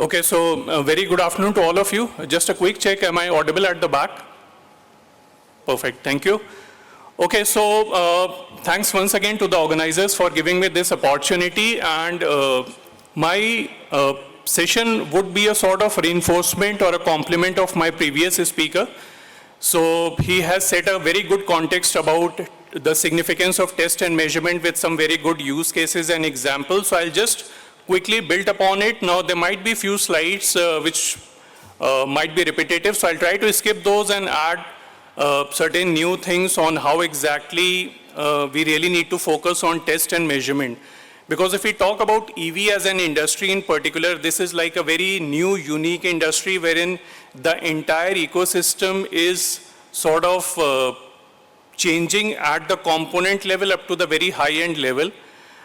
Okay, so very good afternoon to all of you. Just a quick check, am I audible at the back? Perfect, thank you. Okay, so thanks once again to the organizers for giving me this opportunity, and my session would be a sort of reinforcement or a complement of my previous speaker. So he has set a very good context about the significance of test and measurement with some very good use cases and examples. So I'll just quickly build upon it. Now there might be few slides which might be repetitive, so I'll try to skip those and add certain new things on how exactly we really need to focus on test and measurement. Because if we talk about EV as an industry in particular, this is like a very new, unique industry wherein the entire ecosystem is sort of changing at the component level up to the very high-end level.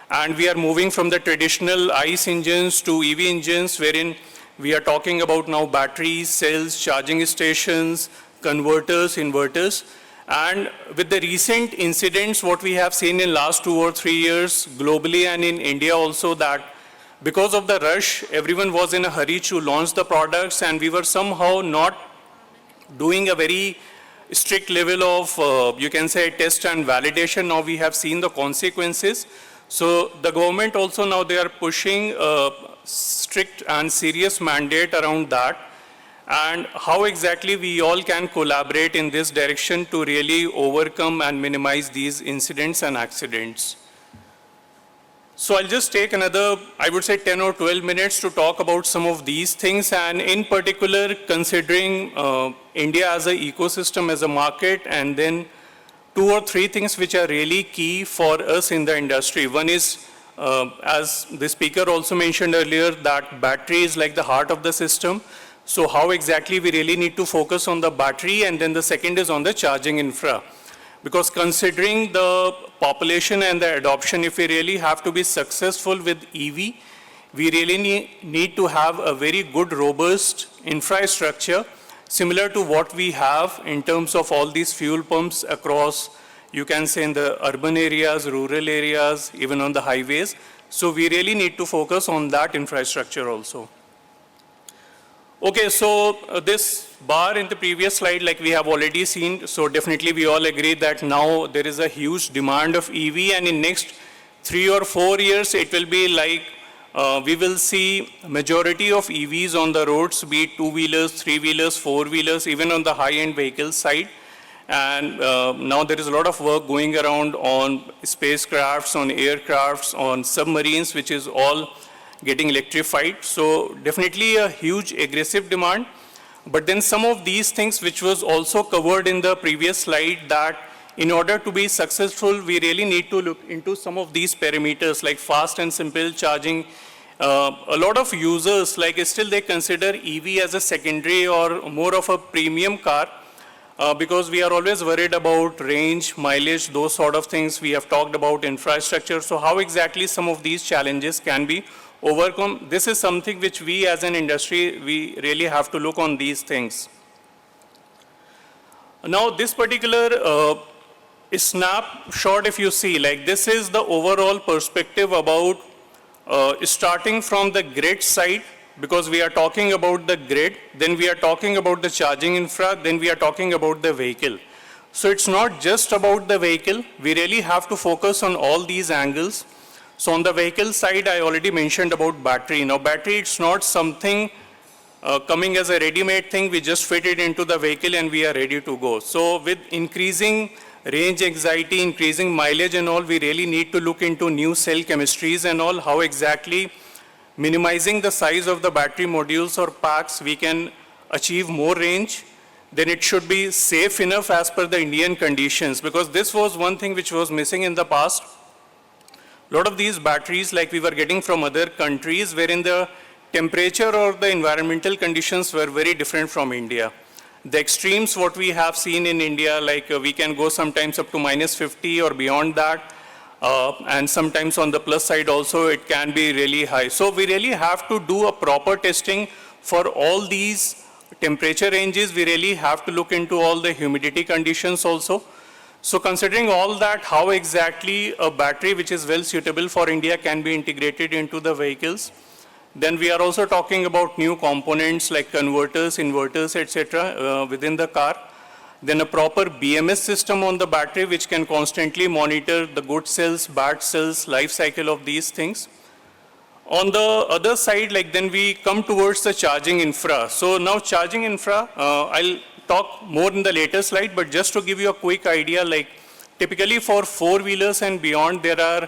And we are moving from the traditional ICE engines to EV engines, wherein we are talking about now batteries, cells, charging stations, converters, inverters. And with the recent incidents, what we have seen in last 2 or 3 years globally and in India also, that because of the rush, everyone was in a hurry to launch the products, and we were somehow not doing a very strict level of, you can say, test and validation. Now we have seen the consequences. So the government also now they are pushing a strict and serious mandate around that, and how exactly we all can collaborate in this direction to really overcome and minimize these incidents and accidents. So I'll just take another, I would say 10 or 12 minutes to talk about some of these things, and in particular considering India as an ecosystem, as a market, and then 2 or 3 things which are really key for us in the industry. One is, as the speaker also mentioned earlier, that battery is like the heart of the system. So how exactly we really need to focus on the battery, and then the second is on the charging infra. Because considering the population and the adoption, if we really have to be successful with EV, we really need to have a very good, robust infrastructure, similar to what we have in terms of all these fuel pumps across, you can say, in the urban areas, rural areas, even on the highways. So we really need to focus on that infrastructure also. Okay, so this bar in the previous slide, like we have already seen, so definitely we all agree that now there is a huge demand of EV, and in next 3 or 4 years, it will be like we will see majority of EVs on the roads, be it 2-wheelers, 3-wheelers, 4-wheelers, even on the high-end vehicle side. And now there is a lot of work going around on spacecrafts, on aircrafts, on submarines, which is all getting electrified. So definitely a huge aggressive demand. But then some of these things which was also covered in the previous slide, that in order to be successful, we really need to look into some of these parameters like fast and simple charging. A lot of users, like still they consider EV as a secondary or more of a premium car because we are always worried about range, mileage, those sort of things. We have talked about infrastructure. So how exactly some of these challenges can be overcome? This is something which we as an industry, we really have to look on these things. Now this particular snapshot, if you see, like this is the overall perspective about starting from the grid side, because we are talking about the grid, then we are talking about the charging infra, then we are talking about the vehicle. So it's not just about the vehicle, we really have to focus on all these angles. So on the vehicle side, I already mentioned about battery. Now battery, it's not something coming as a ready-made thing, we just fit it into the vehicle and we are ready to go. So with increasing range anxiety, increasing mileage and all, we really need to look into new cell chemistries and all, how exactly minimizing the size of the battery modules or packs, we can achieve more range. Then it should be safe enough as per the Indian conditions, because this was one thing which was missing in the past. A lot of these batteries, like we were getting from other countries, wherein the temperature or the environmental conditions were very different from India. The extremes what we have seen in India, like we can go sometimes up to -50 or beyond that, and sometimes on the plus side also it can be really high. So we really have to do a proper testing for all these temperature ranges. We really have to look into all the humidity conditions also. So considering all that, how exactly a battery which is well suitable for India can be integrated into the vehicles. Then we are also talking about new components like converters, inverters, etc. Within the car. Then a proper BMS system on the battery which can constantly monitor the good cells, bad cells, life cycle of these things. On the other side, like then we come towards the charging infra. So now charging infra, I'll talk more in the later slide, but just to give you a quick idea, like typically for four-wheelers and beyond, there are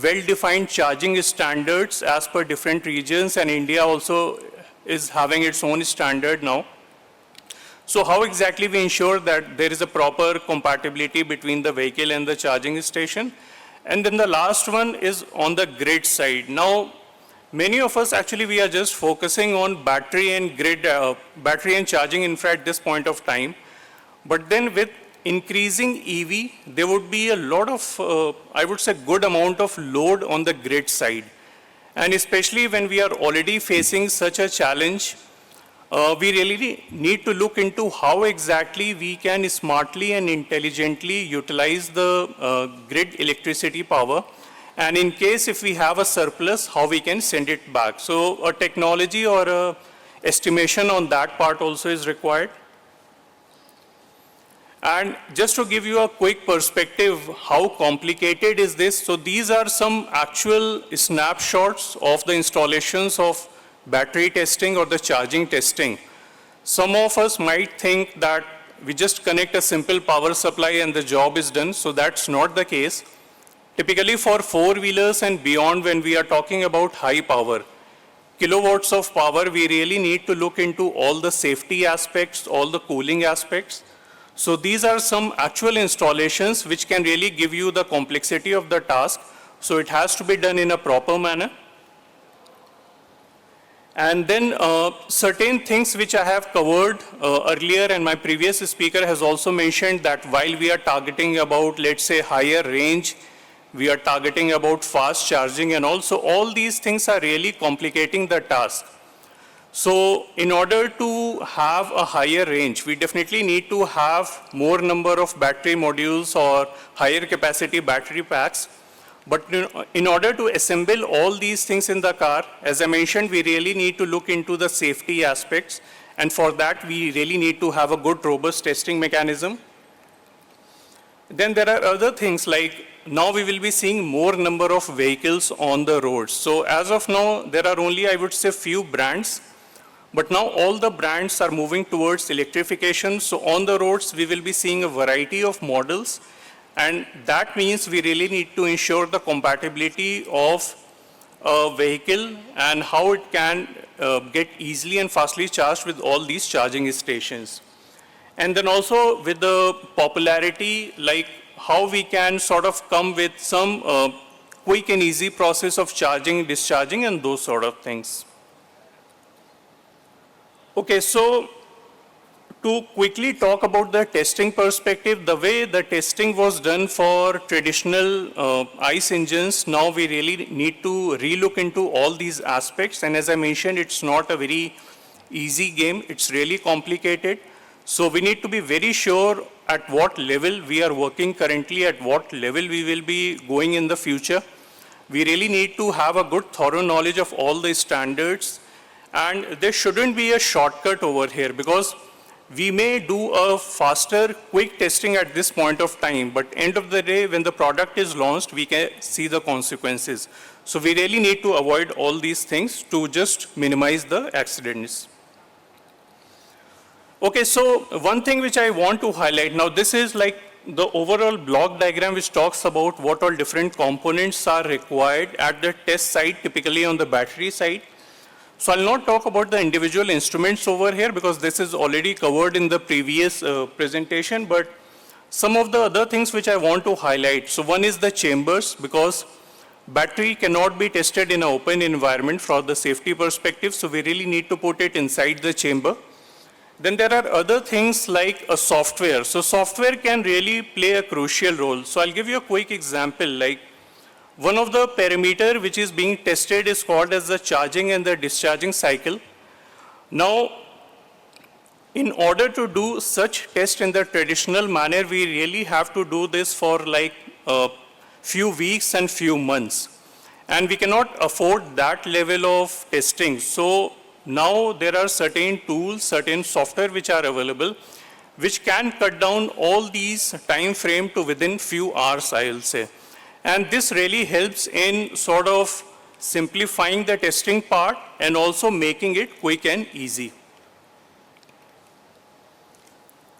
well-defined charging standards as per different regions, and India also is having its own standard now. So how exactly we ensure that there is a proper compatibility between the vehicle and the charging station? And then the last one is on the grid side. Now, many of us actually we are just focusing on battery and grid, battery and charging infra at this point of time. But then with increasing EV, there would be a lot of, I would say, good amount of load on the grid side. And especially when we are already facing such a challenge, we really need to look into how exactly we can smartly and intelligently utilize the grid electricity power. And in case if we have a surplus, how we can send it back. So a technology or a estimation on that part also is required. And just to give you a quick perspective, how complicated is this? So these are some actual snapshots of the installations of battery testing or the charging testing. Some of us might think that we just connect a simple power supply and the job is done. So that's not the case. Typically for four-wheelers and beyond, when we are talking about high power, kilowatts of power, we really need to look into all the safety aspects, all the cooling aspects. So these are some actual installations which can really give you the complexity of the task. So it has to be done in a proper manner. And then certain things which I have covered earlier, and my previous speaker has also mentioned that while we are targeting about, let's say, higher range, we are targeting about fast charging, and also all these things are really complicating the task. So in order to have a higher range, we definitely need to have more number of battery modules or higher capacity battery packs. But in order to assemble all these things in the car, as I mentioned, we really need to look into the safety aspects. And for that, we really need to have a good, robust testing mechanism. Then there are other things like now we will be seeing more number of vehicles on the roads. So as of now, there are only, I would say, few brands. But now all the brands are moving towards electrification. So on the roads, we will be seeing a variety of models. And that means we really need to ensure the compatibility of a vehicle and how it can get easily and fastly charged with all these charging stations. And then also with the popularity, like how we can sort of come with some quick and easy process of charging, discharging, and those sort of things. Okay, so to quickly talk about the testing perspective, the way the testing was done for traditional ICE engines, now we really need to relook into all these aspects. And as I mentioned, it's not a very easy game. It's really complicated. So we need to be very sure at what level we are working currently, at what level we will be going in the future. We really need to have a good thorough knowledge of all the standards. And there shouldn't be a shortcut over here because we may do a faster, quick testing at this point of time, but end of the day, when the product is launched, we can see the consequences. So we really need to avoid all these things to just minimize the accidents. Okay, so one thing which I want to highlight, now this is like the overall block diagram which talks about what all different components are required at the test site, typically on the battery side. So I'll not talk about the individual instruments over here because this is already covered in the previous presentation, but some of the other things which I want to highlight. So one is the chambers, because battery cannot be tested in an open environment from the safety perspective, so we really need to put it inside the chamber. Then there are other things like a software. So software can really play a crucial role. So I'll give you a quick example. Like one of the parameter which is being tested is called as the charging and the discharging cycle. Now, in order to do such test in the traditional manner, we really have to do this for like a few weeks and few months. And we cannot afford that level of testing. So now there are certain tools, certain software which are available, which can cut down all these time frame to within few hours, I'll say. And this really helps in sort of simplifying the testing part and also making it quick and easy.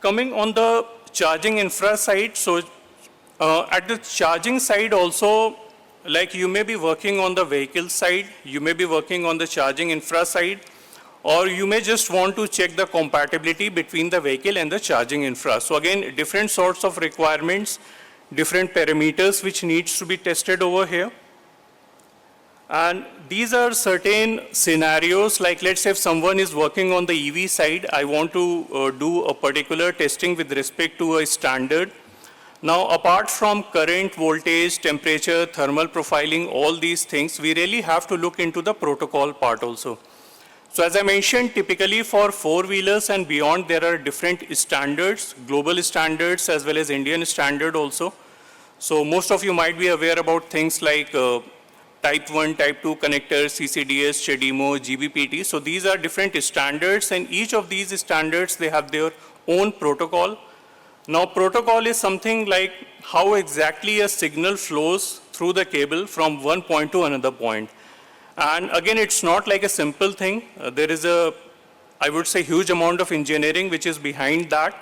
Coming on the charging infra side, so at the charging side also, like you may be working on the vehicle side, you may be working on the charging infra side, or you may just want to check the compatibility between the vehicle and the charging infra. So again, different sorts of requirements, different parameters which needs to be tested over here. And these are certain scenarios, like let's say if someone is working on the EV side, I want to do a particular testing with respect to a standard. Now, apart from current, voltage, temperature, thermal profiling, all these things, we really have to look into the protocol part also. So as I mentioned, typically for four-wheelers and beyond, there are different standards, global standards as well as Indian standard also. So most of you might be aware about things like Type 1, Type 2 connectors, CCDS, CHEDEMO, GBPT. So these are different standards, and each of these standards, they have their own protocol. Now, protocol is something like how exactly a signal flows through the cable from one point to another point. And again, it's not like a simple thing. There is I would say, huge amount of engineering which is behind that.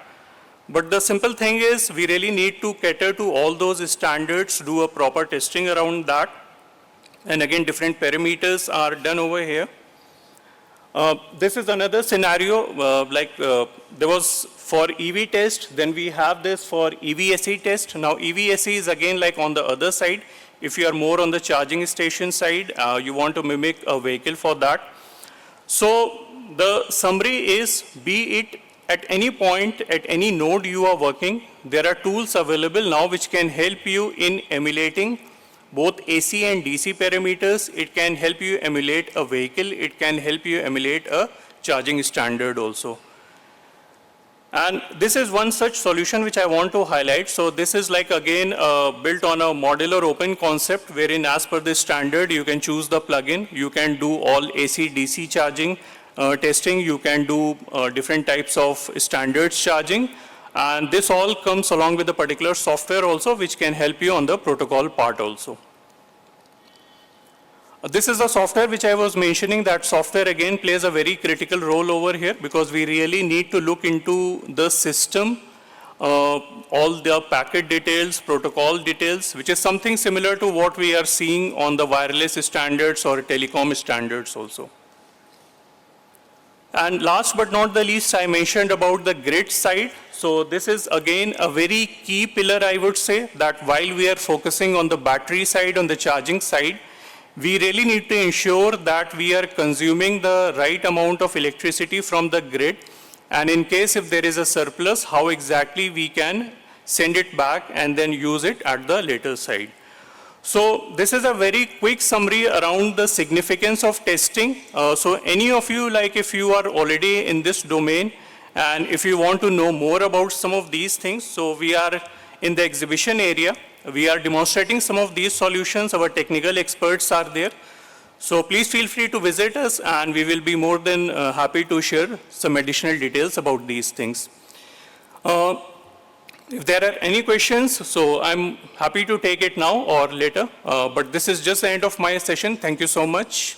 But the simple thing is we really need to cater to all those standards, do a proper testing around that. And again, different parameters are done over here. This is another scenario, there was for EV test, then we have this for EVSE test. Now, EVSE is again like on the other side. If you are more on the charging station side, you want to mimic a vehicle for that. So the summary is, be it at any point, at any node you are working, there are tools available now which can help you in emulating both AC and DC parameters. It can help you emulate a vehicle. It can help you emulate a charging standard also. And this is one such solution which I want to highlight. So this is like again built on a modular open concept, wherein as per the standard you can choose the plugin. You can do all AC DC charging testing. You can do different types of standards charging. And this all comes along with a particular software also which can help you on the protocol part also. This is the software which I was mentioning. That software again plays a very critical role over here because we really need to look into the system, all the packet details, protocol details, which is something similar to what we are seeing on the wireless standards or telecom standards also. And last but not the least, I mentioned about the grid side. So this is again a very key pillar, I would say, that while we are focusing on the battery side, on the charging side, we really need to ensure that we are consuming the right amount of electricity from the grid. And in case if there is a surplus, how exactly we can send it back and then use it at the later side. So this is a very quick summary around the significance of testing. So any of you, like if you are already in this domain and if you want to know more about some of these things, so we are in the exhibition area. We are demonstrating some of these solutions. Our technical experts are there. So please feel free to visit us and we will be more than happy to share some additional details about these things. If there are any questions, so I'm happy to take it now or later. But this is just the end of my session. Thank you so much.